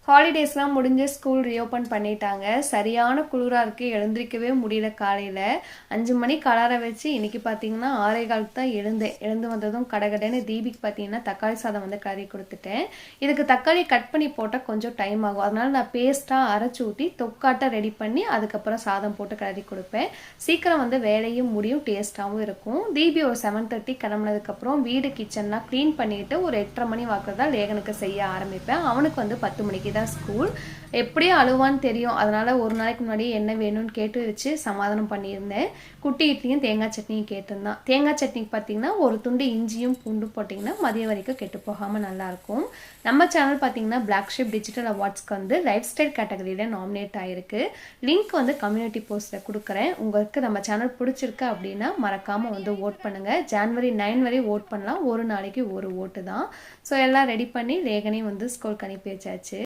ஹாலிடேஸ்லாம் முடிஞ்சு school reopen பண்ணிட்டாங்க. சரியான குளிரா இருக்கு. எழுந்திரிக்கவே முடியல காலையில. 5 மணிக்கு அலாரம் வச்சு இன்னைக்கு பார்த்தீங்கன்னா 6:15க்கு தான் எழுந்தேன். எழுந்து வந்ததும் கடகடன்னு தீபிக்கு பார்த்தீங்கன்னா தக்காளி சாதம் வந்து கறி கொடுத்துட்டேன். இதுக்கு தக்காளி கட் பண்ணி போட்டால் கொஞ்சம் டைம் ஆகும். அதனால நான் பேஸ்ட்டாக அரைச்சி ஊற்றி தொக்காட்ட ரெடி பண்ணி அதுக்கப்புறம் சாதம் போட்டு கறி கொடுப்பேன். சீக்கிரம் வந்து வேலையும் முடியும், டேஸ்ட்டாகவும் இருக்கும். தீபி ஒரு 7:30 கிளம்புனதுக்கப்புறம் வீடு கிச்சன்லாம் க்ளீன் பண்ணிட்டு ஒரு 8:30 மணி வாக்கில் தான் லேகனுக்கு செய்ய ஆரம்பிப்பேன். அவனுக்கு வந்து 10 மணிக்கு ஸ்கூல். எப்படியும் அழுவான்னு தெரியும். அதனால ஒரு நாளைக்கு முன்னாடி என்ன வேணும்னு கேட்டு வச்சு சமாதானம் பண்ணியிருந்தேன். குட்டி இட்லியும் தேங்காய் சட்னியும் கேட்டிருந்தான். தேங்காய் சட்னிக்கு பார்த்தீங்கன்னா ஒரு துண்டு இஞ்சியும் பூண்டும் போட்டிங்கன்னா மதியம் வரைக்கும் கெட்டு போகாமல் நல்லாயிருக்கும். நம்ம சேனல் பார்த்தீங்கன்னா பிளாக் ஷிப் டிஜிட்டல் அவார்ட்ஸ்க்கு வந்து லைஃப் ஸ்டைல் கேட்டகரியில் நாமினேட் ஆகிருக்கு. லிங்க் வந்து கம்யூனிட்டி போஸ்ட்டில் கொடுக்குறேன். உங்களுக்கு நம்ம சேனல் பிடிச்சிருக்கு அப்படின்னா மறக்காமல் வந்து ஓட் பண்ணுங்கள். ஜனவரி 9 வரை ஓட் பண்ணலாம். ஒரு நாளைக்கு ஒரு ஓட்டு தான். ஸோ எல்லாம் ரெடி பண்ணி லேகனையும் வந்து ஸ்கூலுக்கு அனுப்பி வச்சாச்சு.